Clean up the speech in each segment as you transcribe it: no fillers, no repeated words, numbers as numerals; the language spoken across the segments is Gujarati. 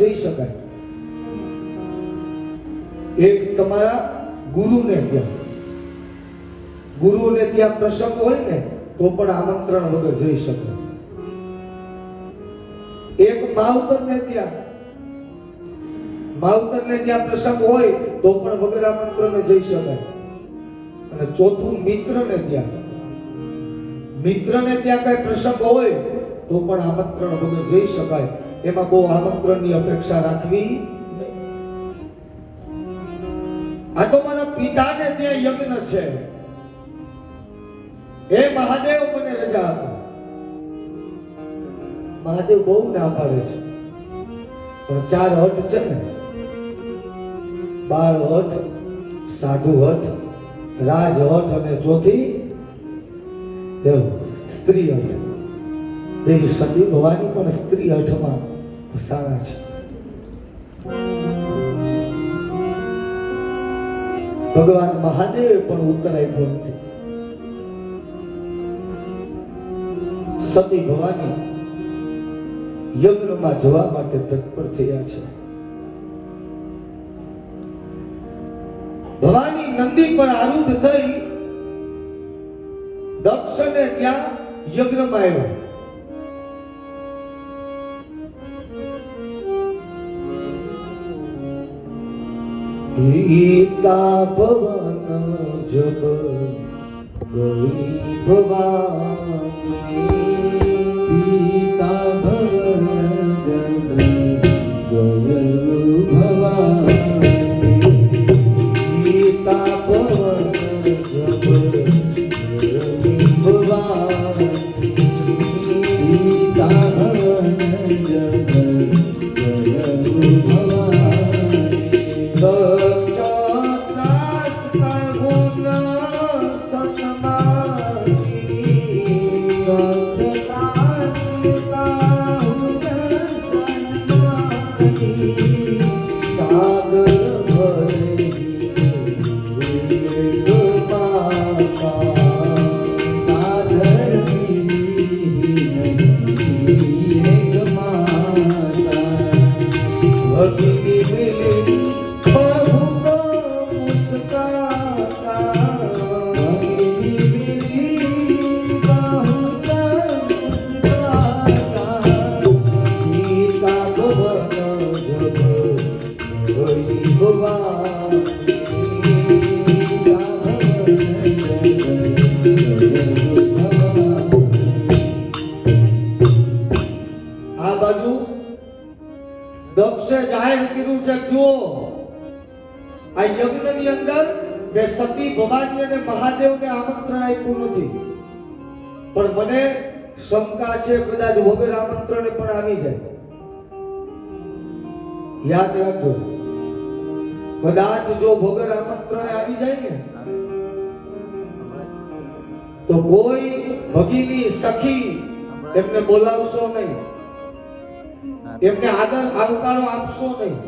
જઈ શકાય. એક તમારા ગુરુને ત્યાં પ્રસંગ હોય ને તો પણ આમંત્રણ વગર જઈ શકે. એક માવતરને ત્યાં પ્રસંગ હોય તો પણ વગર આમંત્રણે જઈ શકાય. અને ચોથું મિત્રને ત્યાં કઈ પ્રસંગ હોય તો પણ આમંત્રણ વગર જઈ શકાય. એમાં બહુ આમંત્રણની અપેક્ષા રાખવી નહીં. આ તો મારા પિતાને ત્યાં યજ્ઞ છે, હે મહાદેવ મને રજા આપો. મહાદેવ બહુ ના પાડે છે, પણ 4 હઠ છે ને, બાળ હઠ, સાધુ હઠ, રાજ હઠ અને ચોથી સ્ત્રી હઠ. દેવી સતી ભવાની પણ સ્ત્રી હઠમાં ફસાણા છે. ભગવાન મહાદેવે પણ ઉત્તર આપ્યો નથી. સતી ભવાની યજ્ઞમાં જવા માટે તત્પર થયા છે. ભવાની નંદી પર આરૂઢ થઈ દક્ષને ત્યાં યજ્ઞમાં આવ્યા. ગીતા ભવન જબ ગઈ ભવાની, ગીતા ભવન જબ ગઈ ભવાની, ગીતા ભવન જબ ગઈ ભવાની, ગીતા ભવન જબ ગઈ ભવાની. દક્ષે જાહેર કર્યું છે, જો આ યજ્ઞની અંદર મેં સતી ભવાની અને મહાદેવને આમંત્રણ આપ્યું નથી, પણ મને શંકા છે કદાચ વગર આમંત્રણે પણ આવી જાય. યાદ રાખજો, કદાચ જો વગર આમંત્રણે આવી જાય ને તો કોઈ ભગીની સખી એમને બોલાવશો નહીં, એમને આદર આવકારો આપશો નહીં.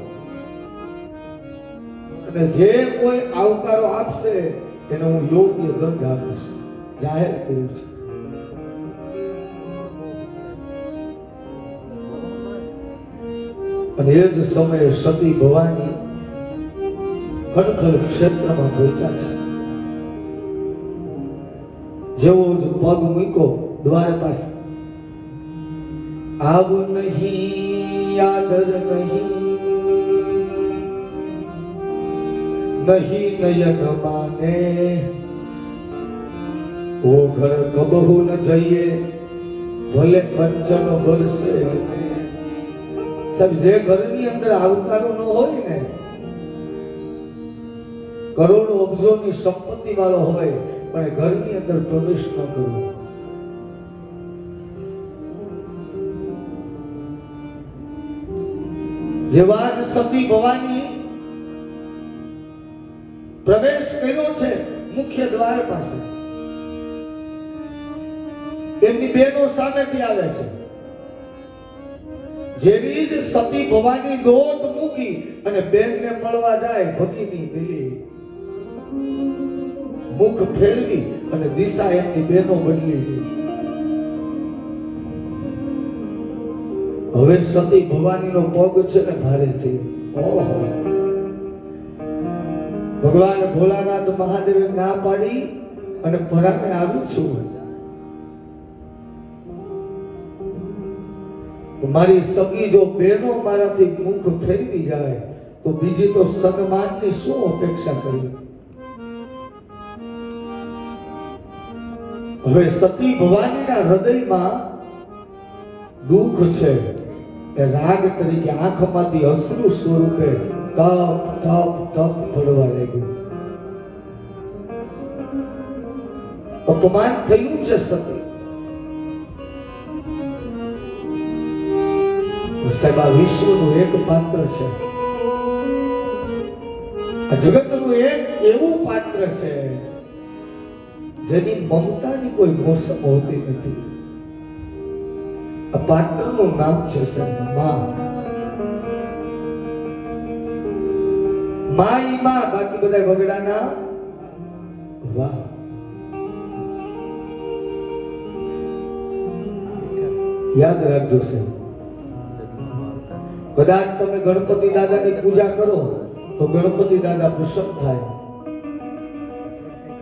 અને જે કોઈ આવકારો આપશે એને હું યોગ્ય દંડ આપીશ, જાહેર કર્યું છે. અને એ જ સમયે સતી ભવાની ખડખલ ક્ષેત્રમાં પહોંચ્યા છે. જેવો જ પગ મૂક્યો દ્વાર પાસે, આવ નહીં આદર નહીં, નહીં નયન માને, ઓ ઘર કબહુ ન જઈએ, ભલે કંચન બરસે. સાહેબ, જે ઘરની અંદર આવકારો ન હોય ને, કરોડો અબજોની સંપત્તિ વાળો હોય પણ ઘરની અંદર પ્રવેશ ન કરવો. જેવા જ સતી ભવાની પ્રવેશ કર્યો છે મુખ્ય દ્વાર પાસે, એમની બહેનો સામેથી આવે છે. જેવી જ સતી ભવાની દોટ મૂકી અને બેનને મળવા જાય, ભગીની મિલી મુખ ફેરવી અને દિશા એમની બહેનો બદલી. હવે સતી ભવાનીનો પગ છે ને ભારે થઈ. ઓહો, ભગવાન ભોલાનાથ મહાદેવે ના પાડી અને પરાણે આવી છું. મારી સગી જો બહેનો મારાથી મુખ ફેરવી જાય તો બીજી તો સન્માનની શું અપેક્ષા કરી. હવે સતી ભવાનીના હૃદયમાં દુઃખ છે એ રાગ તરીકે આંખમાંથી અશ્રુ સ્વરૂપે ટપ ટપ ટપ પડવા લાગ્યું. અપમાન થયું છે સતી. સાહેબ, આ વિશ્વનું એક પાત્ર છે, આ જગતનું એક એવું પાત્ર છે જેની મમતાની કોઈ મોસમ હોતી નથી. આ પાત્રનું નામ છે માં. માઈ માં, બાકી બધા વગડાના વાહ. યાદ રાખજો સાહેબ, કદાચ તમે ગણપતિ દાદાની પૂજા કરો તો ગણપતિ દાદા પ્રસન્ન થાય.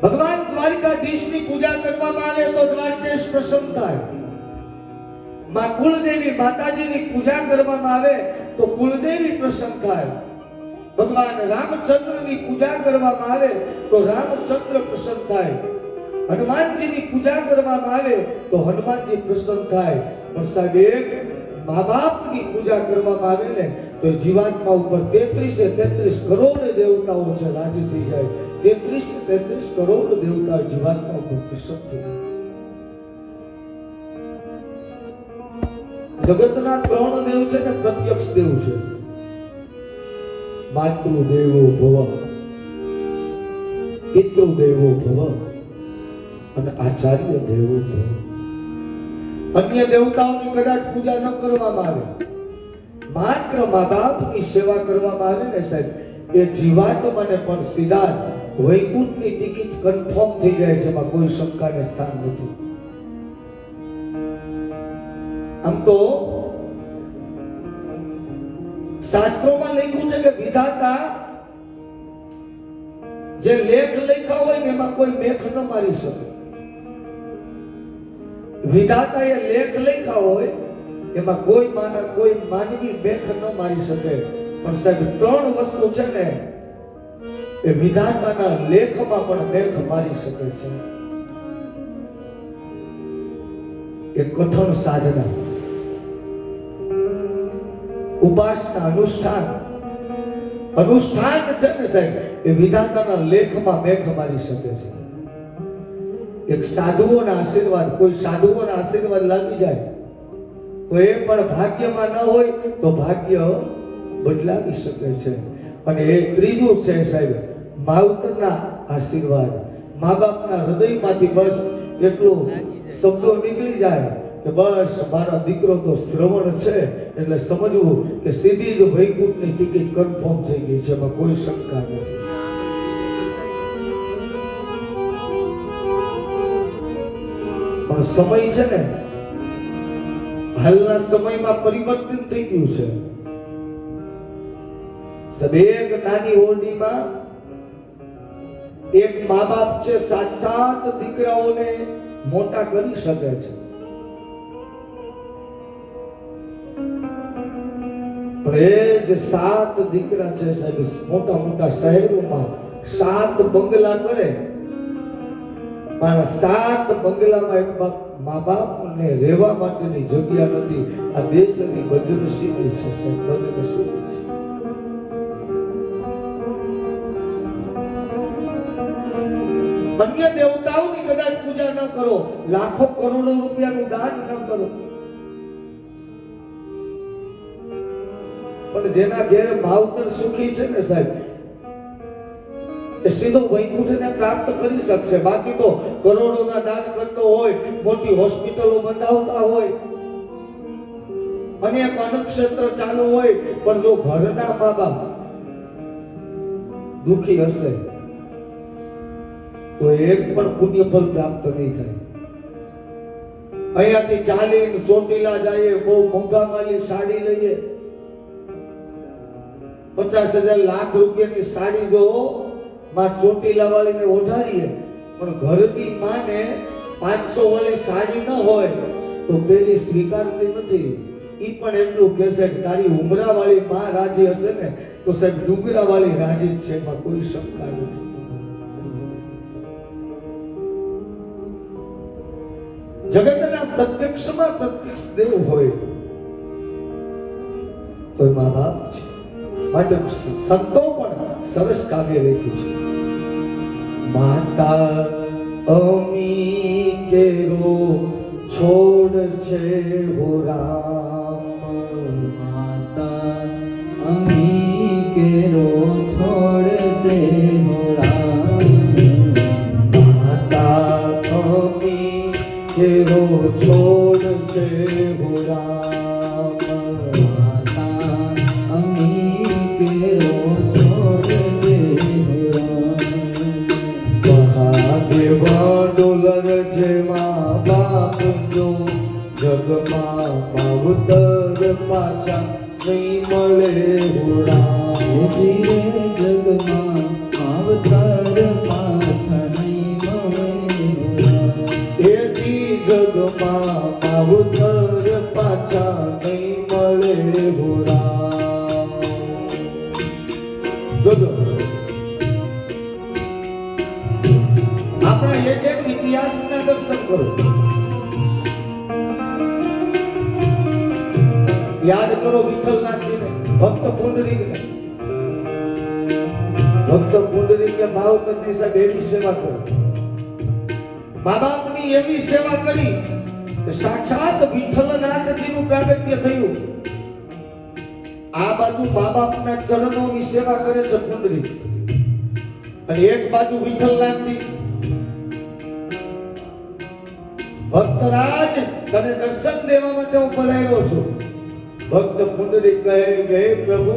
ભગવાન દ્વારિકાધીશની પૂજા કરવામાં આવે તો દ્વારિકેશ પ્રસન્ન થાય. માં કુલદેવી માતાજીની પૂજા કરવામાં આવે તો કુલદેવી પ્રસન્ન થાય. ભગવાન રામચંદ્રની પૂજા કરવામાં આવે તો રામચંદ્ર પ્રસન્ન થાય. હનુમાનજીની પૂજા કરવામાં આવે તો હનુમાનજી પ્રસન્ન થાય. પણ સાહેબ, એક મા બાપની પૂજા કરવામાં આવે ને તો જીવાત્મા ઉપર 33 કરોડ દેવતાઓ છે રાજી થઈ જાય. 33 કરોડ દેવતા જીવાત્મા ઉપર પ્રસન્ન થઈ જાય. જગતના 3 દેવ છે ને પ્રત્યક્ષ દેવ છે. માતૃ દેવો ભવ, પિતૃ દેવો ભવ અને આચાર્ય દેવો ભવ. અન્ય દેવતાઓની કદાચ પૂજા ન કરવામાં આવે, માત્ર મા બાપની સેવા કરવામાં આવે ને સાહેબ, એ જીવાત્માને પણ સીધા વૈકુંઠની ટિકિટ કન્ફર્મ થઈ જાય છે. એમાં કોઈ શંકાને સ્થાન નથી. આમ તો શાસ્ત્રોમાં લખ્યું છે કે વિધાતા જે લેખ લખ્યા હોય ને એમાં કોઈ મેખ ન મારી શકે. વિધાતા એ લેખ લખ્યા હોય એમાં કોઈ માનવી મેખ ન મારી શકે. પણ સાહેબ, 3 વસ્તુ છે ને એ વિધાતાના લેખમાં પણ મેખ મારી શકે છે. એક કઠણ સાધના, ઉપાસના, અનુષ્ઠાન છે ને સાહેબ, એ વિધાતાના લેખમાં મેખ મારી શકે છે. એક સાધુઓના આશીર્વાદ, કોઈ સાધુઓના આશીર્વાદ લાગી જાય તો એ પણ ભાગ્યમાં ન હોય તો ભાગ્ય બદલાવી શકે છે. અને એ ત્રીજું છે સાહેબ, માવતરના આશીર્વાદ. મા બાપના હૃદયમાંથી બસ એટલો શબ્દો નીકળી જાય કે બસ મારા દીકરો તો શ્રવણ છે, એટલે સમજવું કે સીધી જ વૈકુંઠની ટિકિટ કન્ફર્મ થઈ ગઈ છે. એમાં કોઈ શંકા નથી. પણ સમય છે ને, હાલના સમયમાં પરિવર્તન થઈ ગયું છે. સબ એક નાની ઓરડીમાં એક મા બાપ છે, 7 દીકરાઓને મોટા કરી શકે છે. પણ એ જે 7 દીકરા છે સાહેબ, મોટા મોટા શહેરોમાં 7 બંગલા કરે, પણ 7 બંગલામાં એક મા બાપને રહેવા માટેની જગ્યા નથી. આ દેશની બદનસીબી છે સાહેબ, બદનસીબી છે. અન્ય દેવતાઓની કદાચ પૂજા ન કરો, લાખો કરોડો રૂપિયાનું દાન ન કરો, પણ જેના ઘેર માવતર સુખી છે ને સાહેબ, એ સીધો વૈકુંઠને પ્રાપ્ત કરી શકશે. બાકી તો કરોડોના દાન કરતો હોય, મોટી હોસ્પિટલો બંધાવતા હોય, અનેક અન્નક્ષેત્ર ચાલુ હોય, પણ જો ઘરના મા બાપ દુખી હશે તો એક પણ પુણ્ય ફળ પ્રાપ્ત નહીં થાય. અહીંયાથી ચાલીને ચોટીલા જઈએ, બહુ મોંઘા માલી સાડી લઈએ, 50,000 લાખ રૂપિયાની સાડી જો માં ચોટીલા વાળીને ઓઢાડીએ, પણ ઘરની માને 500 વાળી સાડી ન હોય તો પેલી સ્વીકારતી નથી. ઈ પણ એટલું કહેશે કે તારી ઉમરા વાળી માં રાજી હશે ને તો સાહેબ ડુંગરા વાળી રાજી જ છે, એમાં કોઈ શંકા નથી. જગતના પ્રત્યક્ષમાં પ્રત્યક્ષ દેવ હોય તો મા બાપ છે. માટે સંતો પણ સરસ કાવ્ય લખ્યું છે. માતા અમી કેરો છોડ છે હો રામ, માતા અમી કેરો છોડ છે હો રામ, માતા અમી કેરો છોડ છે હો રામ, માતા અમી કેરો છોડ છે હો રામ, મહાદેવ ડોલર જેવા બાપ જો જગમાં માવતર પાછા નહીં મળે હો રામ, ધીરે જગમાં માવતર પાછા નહીં મળે હો રામ, એથી જગમાં માવતર પાછા નહીં મળે હો રામ. જોજો આપણા એક એક ઇતિહાસના દર્શન કરો. યાદ કરો વિઠ્ઠલનાથજીને, ભક્ત પુંડરીકને. ભક્ત પુંડરીકે માવતરની સાહેબ એવી સેવા કરી, મા બાપની એવી સેવા કરી કે સાક્ષાત વિઠ્ઠલનાથજીનું પ્રાગટ્ય થયું. આ બાજુ મા બાપના ચરણોની સેવા કરે છે પુંડરીક, અને એક બાજુ વિઠ્ઠલનાથજી. ભક્તરાજ તને દર્શન દેવા માટે હું પધાર્યો છું. ભક્ત પુંડરીક કહે કે હે પ્રભુ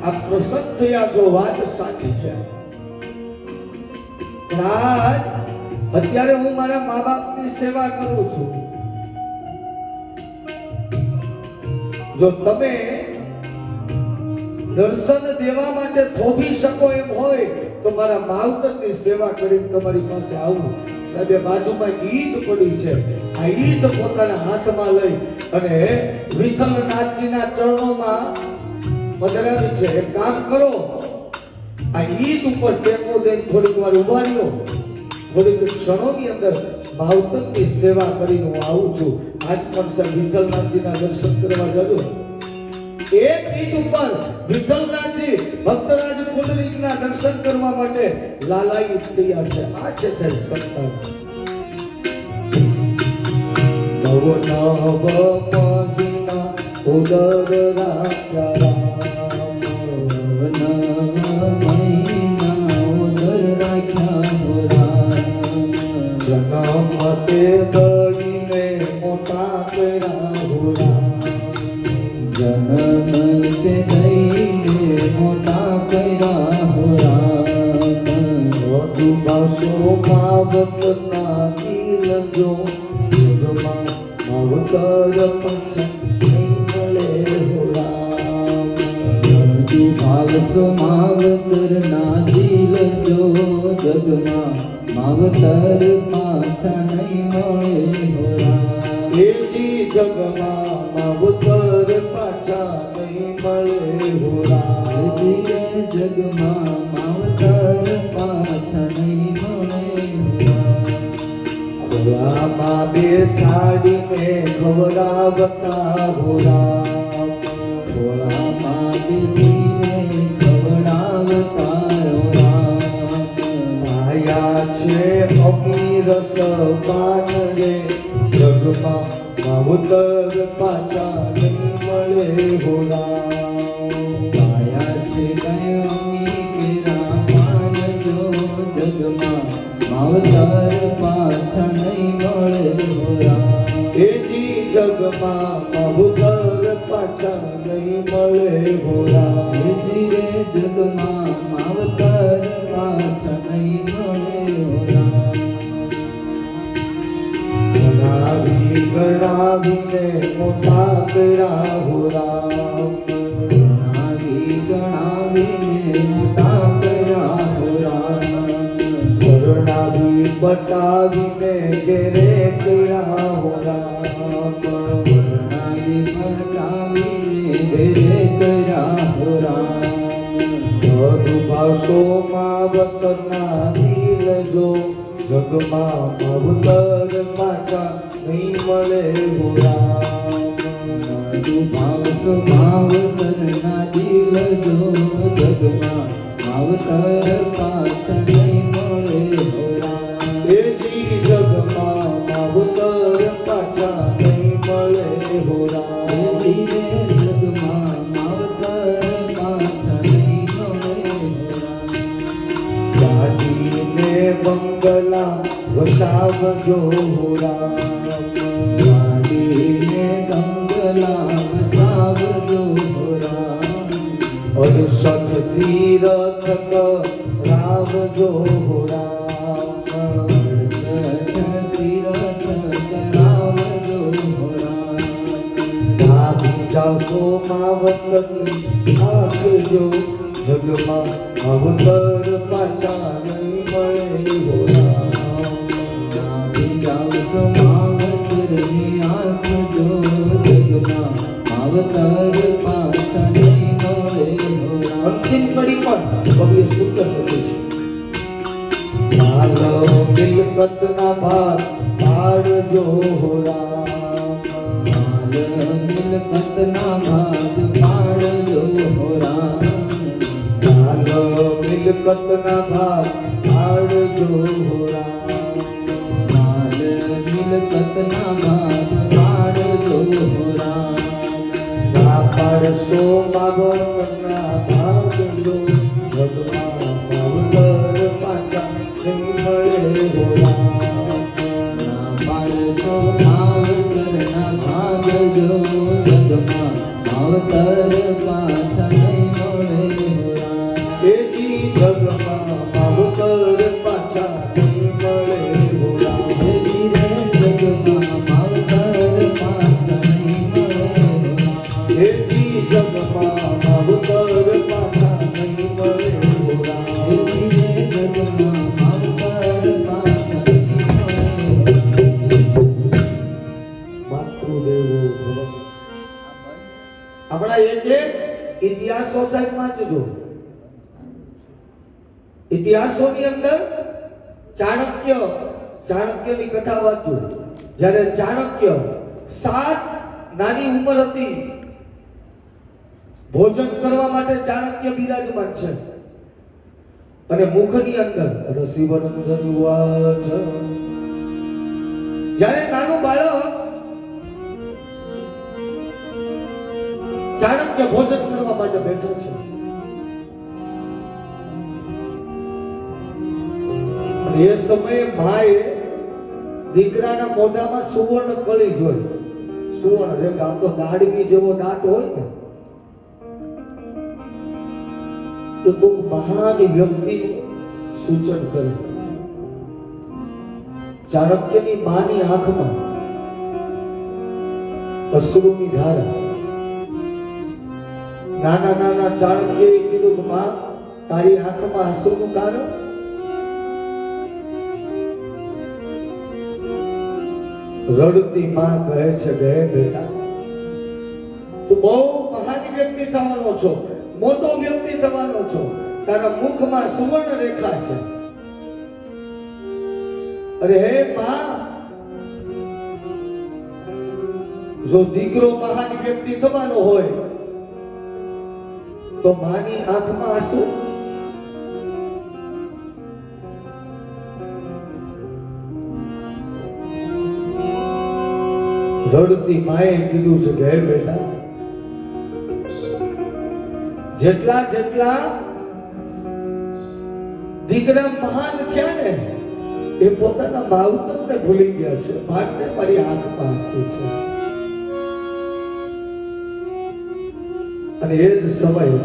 આપ પ્રસન્ન થયા છો, વાત સાચી છે. રાજ અત્યારે હું મારા મા બાપની સેવા કરું છું. જો તમે દર્શન દેવા માટે થોભી શકો એમ હોય તો મારા માવતરની સેવા કરીને તમારી પાસે આવું. સાહેબ બાજુમાં ઈંટ પડી છે, આ ઈંટ પોતાના હાથમાં લઈ અને વિઠ્ઠલનાથજીના ચરણોમાં પધરાવી છે. એક કામ કરો, આ ઈંટ ઉપર ટેકો દઈને થોડીક વાર ઉભા રહ્યો, થોડીક ક્ષણોની અંદર માવતરની સેવા કરીને હું આવું છું. આજ પણ સાહેબ વિઠ્ઠલનાથજીના દર્શન કરવા જજો. એક ઈંટ ઉપર વિઠ્ઠલનાથજી ભક્તરાજ પુંડરીકના દર્શન કરવા માટે લાલાયિત તૈયાર છે. આ છે સાહેબ સંતાન. નવ નવ મહિના ઉદર રાખ્યા રામ, નવ મહિના ઉદર રાખ્યા હો રામ, જન્મ તે દઈને મોટા કર્યા હો રામ, જન્મ તે દઈને મોટા કર્યા હો રામ, વધુ ભાષો માવતના દિલ જો જગમાં માવતર પછી નહીં મળે હો રામ, તું ભાવસો માવતર ના દિલ જો જગમાં માવતર પાછા નહીં મળે હો રામ, એજી જગમાં માવતર પાછા નહીં મળે હો રામ, ધીરે જગમાં માવતર પાછા નહીં મળે હો રામ, ખોળામાં બેસાડીને ખવડાવતા હો રામ, ખોળામાં બેસીને ખવડાવતા હો રામ, આયા છે અમીરસ પાન રે જગમાં માવતર પાછા નહીં મળે હો રામ, ગાયા છે કયોમી કેરા પાન જો જગમાં માવતર પાછા નહીં મળે હો રામ, એજી જગમાં માવતર પાછા નહીં મળે હો રામ, ધીરે જગમાં માવતર પાછા નહીં મળે હો રામ, ભણાવી ગણાવીને મોટા કર્યા હો રામ, ગણાવીને મોટા કર્યા હો રામ, ગણાવી બતાવીને ઘેરે કર્યા હો રામ, ગણાવી બતાવીને ઘેરે કર્યા હો રામ, ભાવશો માવતરના દિલ જો જગમાં માવતર પાછા નહીં મળે હો રામ, ભાવશો માવતરના દિલ જો જગમાં માવતર પાછા નહીં મળે હો રામ, એ જી જગમાં માવતર પાછા નહીં મળે હો રામ, જગમાં માવતર પાછા નહીં મળે હો રામ, ગાદીને બંગલા વસાવજો હો રામ, ગાડીને બંગલા વસાવજો હો રામ, અડસઠ તીરથ કરાવજો હો રામ, તીરથ કરાવજો હો રામ, ધામી જાશો માવતરની આંખજો જગમાં માવતર પાછા નહીં મળે હો રામ, આવી જાવ તો માવતરની આંખ જો જગમાં માવતર પાછા નહીં મળે હો રામ, અંતિમ કડી પણ કવિએ સુંદર લખ્યું છે, માલો મિલકતના ભાર પાડજો હો રામ, મિલકતના ભાગ પાડજો હો રામ, માલો મિલકતના ભાર પાડજો હો રામ, મિલકતના ભાગ પાડજો હો રામ, ના પાડશો માવતરના ભાગજો જગમાં માવતર પાછા નહીં મળે હો રામ, ના પાડશો માવતરના ભાગજો જગમાં માવતર પાછા નહીં મળે હો રામ, એજી જગમાં માવતર પાછા નહીં મળે હો રામ, જગમાં માવતર પાછા નહીં મળે હો રામ, એજી જગમાં માવતર પાછા નહીં મળે હો રામ, જગમાં માવતર પાછા નહીં મળે હો રામ. માતૃદેવો ભવ. આપણા એક ઇતિહાસો સાહેબ વાંચજો. ઇતિહાસોની અંદર ચાણક્યની કથા વાંચજો. જ્યારે ચાણક્ય 7 નાની ઉંમર હતી, ભોજન કરવા માટે ચાણક્ય બિરાજમાન છે અને મુખની અંદર રસિવર્ધન વાચ, જ્યારે નાનું બાળક ચાણક્ય ભોજન કરવા માટે બેઠો છે અને એ સમયે માએ દીકરાના મોઢામાં સુવર્ણ કળી જોઈ. સુવર્ણ રેખા, આમ તો દાડવી જેવો દાંત હોય ને, તો કોઈક મહાન વ્યક્તિનું સૂચન કરે. ચાણક્યની માની આંખમાં અશ્રુની ધારા. નાના ચાણક્યએ કીધું કે માં, તારી આંખમાં અશ્રુનું કારણ? રડતી માં કહે છે કે બેટા, તું બહુ મહાન વ્યક્તિ થવાનો છો, મોટો વ્યક્તિ થવાનો છો, તારા મુખમાં સુવર્ણ રેખા છે. અરે હે માં, જો દીકરો મહાન વ્યક્તિ થવાનો હોય તો માની આંખમાં આંસુ? રડતી માએ કીધું છે કે હે બેટા, જેટલા દીકરા મહાન થયા ને, એ પોતાના માવતરને ભૂલી ગયા છે, માટે મારી આંખમાં આંસુ છે. અને એ જ સમયે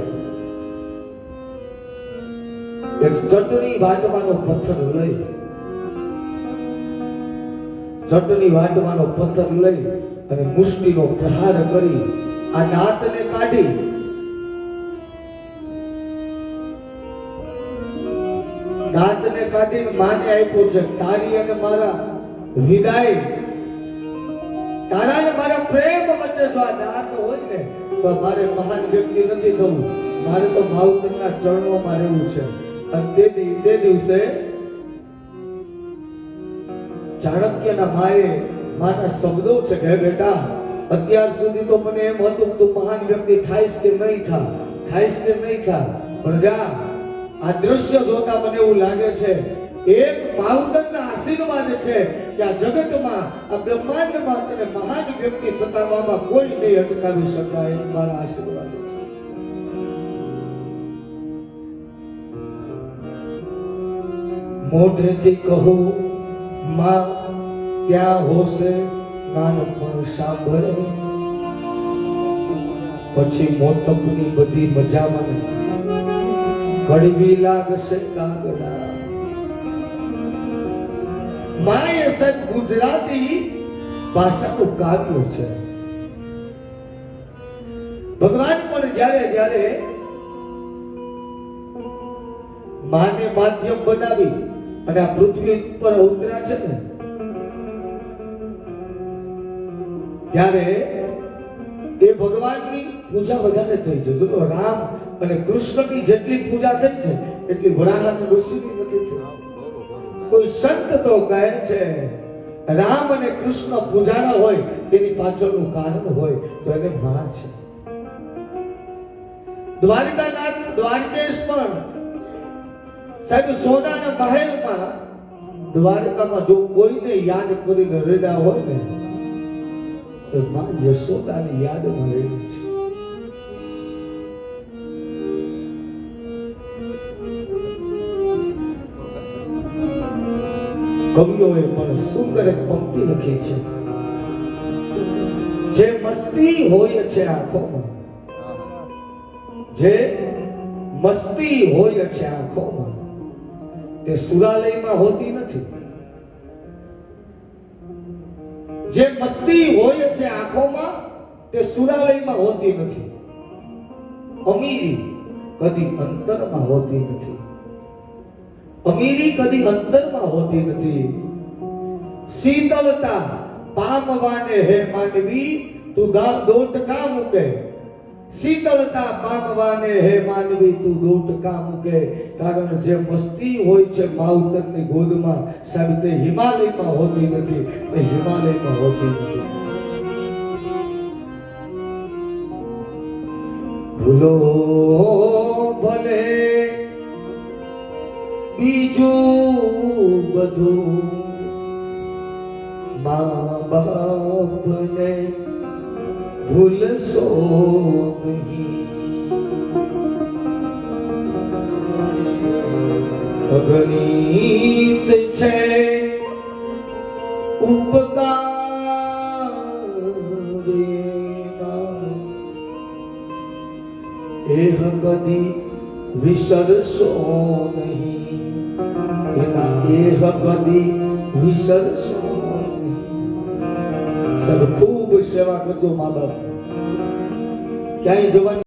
એક ચટણી વાટવાનો પથ્થર લઈ જટની વાટવાનો પથ્થર લઈ અને મુષ્ટિનો પ્રહાર કરી આ દાંતને કાઢી માને આપ્યું છે. તારી અને મારા વિદાય, તારા અને મારા પ્રેમ વચ્ચે જો આ દાંત હોય ને તો મારે મહાન વ્યક્તિ નથી થવું, મારે તો માવતરના ચરણોમાં રહેવું છે. અને તે દિવસે ચાણક્યના માના શબ્દો છે કે બેટા, અત્યાર સુધી તો મને એમ હતું તું મહાન વ્યક્તિ થાઈશ કે નહીં થા, પણ જા આ દ્રશ્ય જોતા મને એવું લાગે છે એક માવતરના આશીર્વાદ છે કે આ જગતમાં, આ બ્રહ્માંડમાં તને મહાન વ્યક્તિ થવામાં કોઈ નહીં અટકાવી શકાય. મારા આશીર્વાદ છે. મોઢેથી કહું માં ત્યાં હોશે, નાનપણ સાંભળે, પછી મોટપની બધી મજા મને કડવી લાગશે કાગડા. માં એ સાહેબ ગુજરાતી ભાષાનું કાવ્ય છે. ભગવાન પણ જ્યારે માને માધ્યમ બનાવી અને આ પૃથ્વી પર ઉતર્યા છે ને, ત્યારે એ ભગવાનની પૂજા વધારે થઈ છે. જો રામ અને કૃષ્ણની જેટલી પૂજા થઈ છે એટલી વરાહ અને ઋષિની નથી થઈ. કોઈ સંત તો કહે છે રામ અને કૃષ્ણ પૂજાના હોય તેની પાછળનું કારણ હોય તો એને માં છે. દ્વારકાનાથ દ્વારકેશ પણ સાહેબ સોનાના મહેલમાં દ્વારકામાં જો કોઈને યાદ કરીને રેડા હોય ને તો માં યશોદાની યાદમાં રહેલું છે. કવિઓએ પણ સુંદર એક પંક્તિ લખી છે, જે મસ્તી હોય છે આંખોમાં, જે મસ્તી હોય છે આંખોમાં, તે સુરાલયમાં હોતી નથી. જે મસ્તી હોય છે આંખોમાં તે સુરાલયમાં હોતી નથી. અમીરી કદી અંતરમાં હોતી નથી. અમીરી કદી અંતરમાં હોતી નથી. શીતળતા પામવાને હે માનવી તું દોટ કા મૂકે. શીતળતા પામવાને હે માનવી તું દોટ કા મૂકે. કારણ જે મસ્તી હોય છે માવતરની ગોદમાં સાહેબ તે હિમાલયમાં હોતી નથી. તે હિમાલયમાં હોતી નથી. ભૂલો ભલે બીજું બધું, મા બાપને ભૂલશો નહીં. અગણિત છે ઉપકાર એહ કદી વિસરશો નહીં. એના એહ કદી વિસરશો નહીં. સર ખૂબ સેવા કરજો મા બાપ. ક્યાંય જવાની